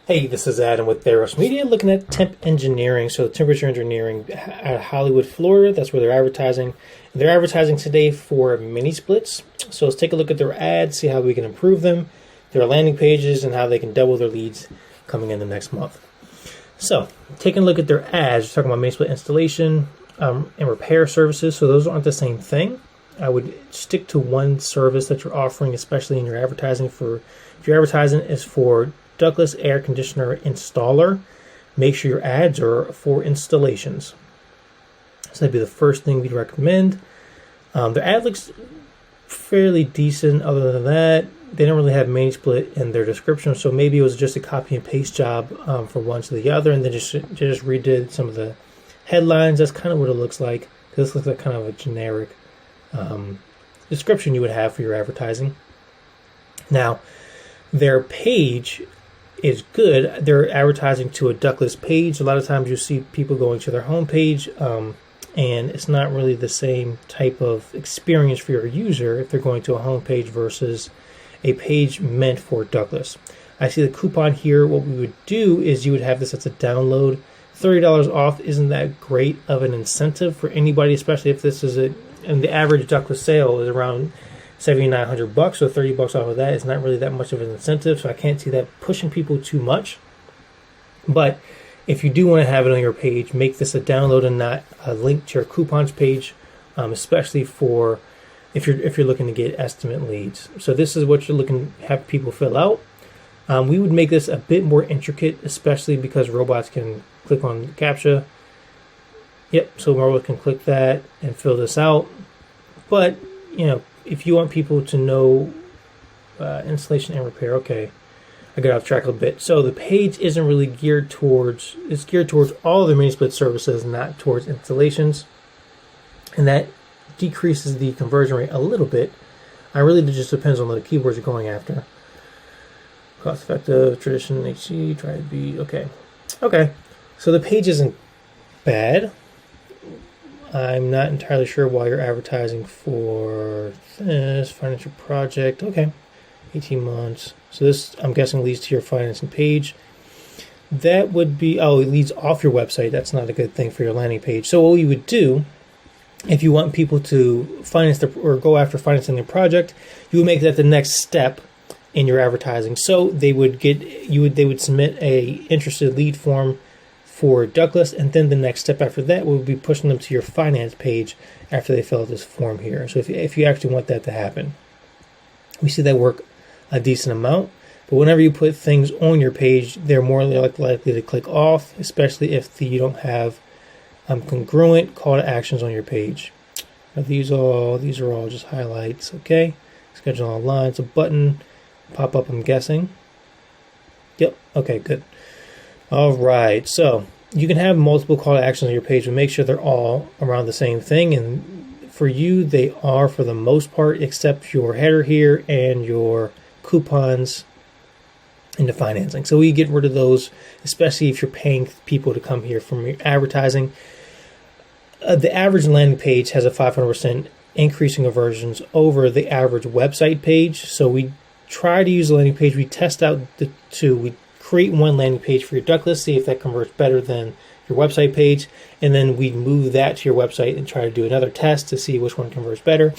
Hey, this is Adam with Theros Media looking at temp engineering. So temperature engineering at Hollywood, Florida. That's where they're advertising. They're advertising today for mini splits. So let's take a look at their ads, see how we can improve them, their landing pages, and how they can double their leads coming in the next month. So taking a look at their ads, we're talking about mini split installation and repair services. So those aren't the same thing. I would stick to one service that you're offering, especially in your advertising. If your advertising is for ductless air conditioner installer, make sure your ads are for installations. So that'd be the first thing we'd recommend. Their ad looks fairly decent. Other than that, they don't really have mini split in their description, so maybe it was just a copy and paste job from one to the other, and then just redid some of the headlines. That's kind of what it looks like. This looks like kind of a generic description you would have for your advertising. Now, their page is good. They're advertising to a ductless page. A lot of times you see people going to their home page, and it's not really the same type of experience for your user if they're going to a home page versus a page meant for ductless. I see the coupon here. What we would do is you would have this as a download. $30 off isn't that great of an incentive for anybody, especially if this is and the average ductless sale is around $7,900, so $30 off of that is not really that much of an incentive, so I can't see that pushing people too much. But if you do want to have it on your page, make this a download and not a link to your coupons page, especially for if you're looking to get estimate leads. So this is what you're looking to have people fill out. We would make this a bit more intricate, especially because robots can click on CAPTCHA. Yep, so robots can click that and fill this out. But if you want people to know installation and repair, okay, I got off track a bit. So the page isn't really geared towards, it's geared towards all the mini split services, not towards installations. And that decreases the conversion rate a little bit. I really, it just depends on the keywords you're going after. Cost effective, tradition, HC, try to be, okay. Okay, so the page isn't bad. I'm not entirely sure why you're advertising for this financial project. Okay, 18 months. So this, I'm guessing, leads to your financing page. That would be, oh, it leads off your website. That's not a good thing for your landing page. So what you would do, if you want people to finance or go after financing their project, you would make that the next step in your advertising. So they would submit a interested lead form for ductless, and then the next step after that would be pushing them to your finance page after they fill out this form here. So if you actually want that to happen, we see that work a decent amount. But whenever you put things on your page, they're more likely to click off, especially if you don't have congruent call to actions on your page. Now these are all just highlights. Okay, schedule online. It's a button pop up, I'm guessing. Yep. Okay, good. All right, so you can have multiple call to actions on your page, but make sure they're all around the same thing. And for you, they are for the most part, except your header here and your coupons into financing. So we get rid of those, especially if you're paying people to come here from your advertising. The average landing page has a 500% increase in conversions over the average website page. So we try to use a landing page. We test out the two. We create one landing page for your ductless, see if that converts better than your website page, and then we move that to your website and try to do another test to see which one converts better.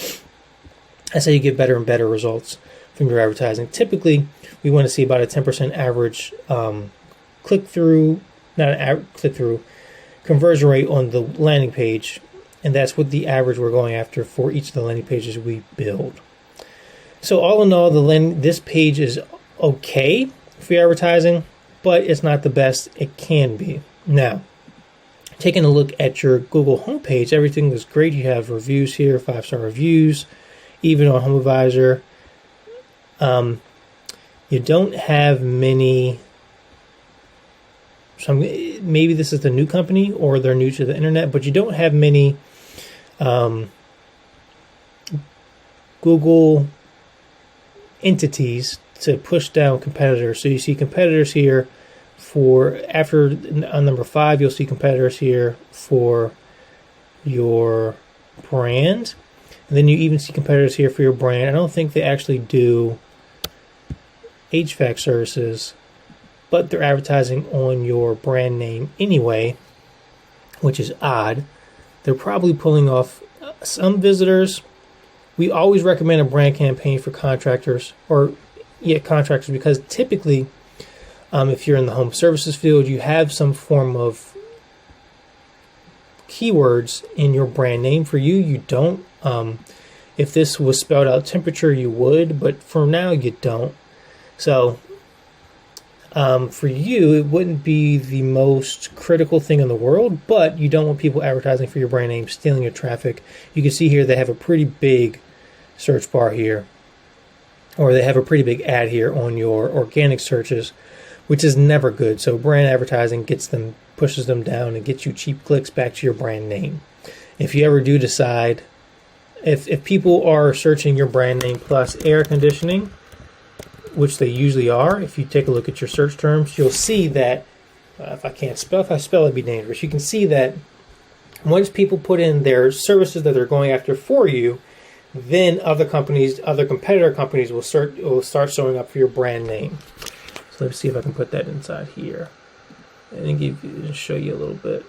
That's how you get better and better results from your advertising. Typically, we want to see about a 10% average click-through, not an click-through, conversion rate on the landing page, and that's what the average we're going after for each of the landing pages we build. So all in all, this page is okay for your advertising, but it's not the best it can be. Now, taking a look at your Google homepage, everything is great. You have reviews here, 5-star reviews, even on HomeAdvisor. You don't have many. Maybe this is the new company or they're new to the internet, but you don't have many Google entities to push down competitors. So you see competitors here on number 5, you'll see competitors here for your brand. And then you even see competitors here for your brand. I don't think they actually do HVAC services but they're advertising on your brand name anyway, which is odd. They're probably pulling off some visitors. We always recommend a brand campaign for contractors, because typically, if you're in the home services field, you have some form of keywords in your brand name. For you, you don't. If this was spelled out temperature, you would, but for now, you don't. So, for you, it wouldn't be the most critical thing in the world, but you don't want people advertising for your brand name, stealing your traffic. You can see here they have a pretty big search bar here, or they have a pretty big ad here on your organic searches, which is never good. So brand advertising pushes them down and gets you cheap clicks back to your brand name. If you ever do decide, if people are searching your brand name plus air conditioning, which they usually are, if you take a look at your search terms, you'll see that, if I spell it'd be dangerous. You can see that once people put in their services that they're going after for you, then other competitor companies will start showing up for your brand name. So let's see if I can put that inside here and show you a little bit.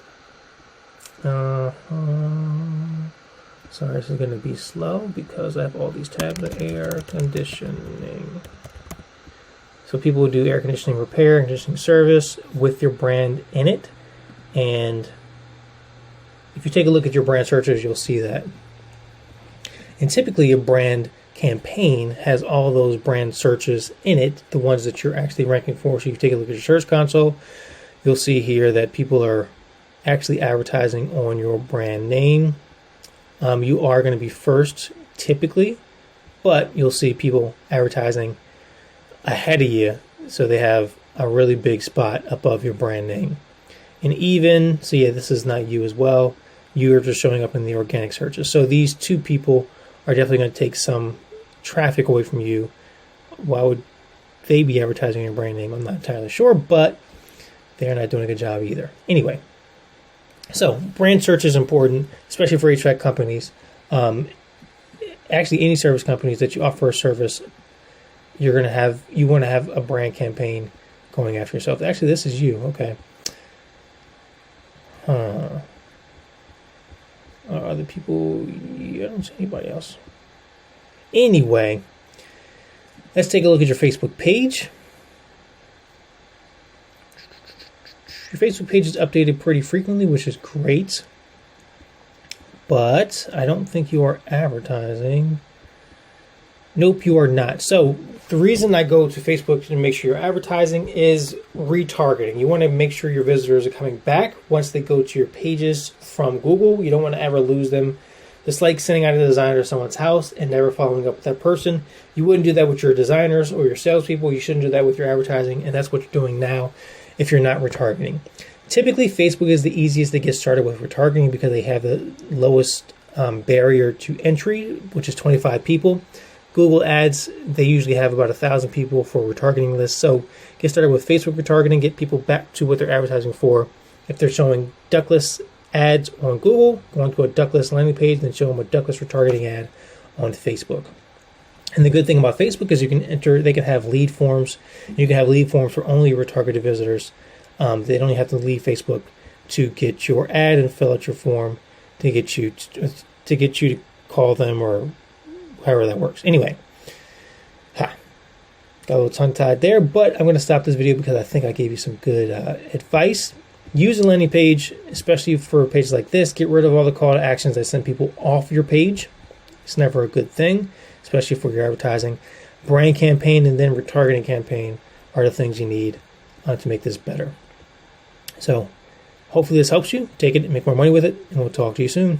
Sorry, this is going to be slow because I have all these tabs of air conditioning. So people will do air conditioning repair, air conditioning service with your brand in it. And if you take a look at your brand searches, you'll see that. And typically a brand campaign has all those brand searches in it, the ones that you're actually ranking for. So if you take a look at your search console, you'll see here that people are actually advertising on your brand name. You are going to be first typically, but you'll see people advertising ahead of you, so they have a really big spot above your brand name. And so yeah, this is not you as well. You are just showing up in the organic searches. So these two people are definitely going to take some traffic away from you. Why would they be advertising your brand name? I'm not entirely sure, but they're not doing a good job either. Anyway, so brand search is important, especially for HVAC companies. Actually, any service companies that you offer a service, you want to have a brand campaign going after yourself. Actually, this is you. Okay. Other people, I don't see anybody else. Anyway, let's take a look at your Facebook page. Your Facebook page is updated pretty frequently, which is great. But I don't think you are advertising. Nope, you are not. So the reason I go to Facebook to make sure you're advertising is retargeting. You want to make sure your visitors are coming back once they go to your pages from Google. You don't want to ever lose them. It's like sending out a designer to someone's house and never following up with that person. You wouldn't do that with your designers or your salespeople. You shouldn't do that with your advertising, and that's what you're doing now if you're not retargeting. Typically, Facebook is the easiest to get started with retargeting because they have the lowest barrier to entry, which is 25 people. Google Ads, they usually have about 1,000 people for retargeting lists. So get started with Facebook retargeting, get people back to what they're advertising for. If they're showing ductless ads on Google, go onto a ductless landing page, then show them a ductless retargeting ad on Facebook. And the good thing about Facebook is they can have lead forms. You can have lead forms for only retargeted visitors. They don't even have to leave Facebook to get your ad and fill out your form to get you to call them or however that works. Anyway, got a little tongue-tied there, but I'm going to stop this video because I think I gave you some good advice. Use a landing page, especially for pages like this. Get rid of all the call to actions that send people off your page. It's never a good thing, especially for your advertising. Brand campaign and then retargeting campaign are the things you need to make this better. So hopefully this helps you. Take it and make more money with it, and we'll talk to you soon.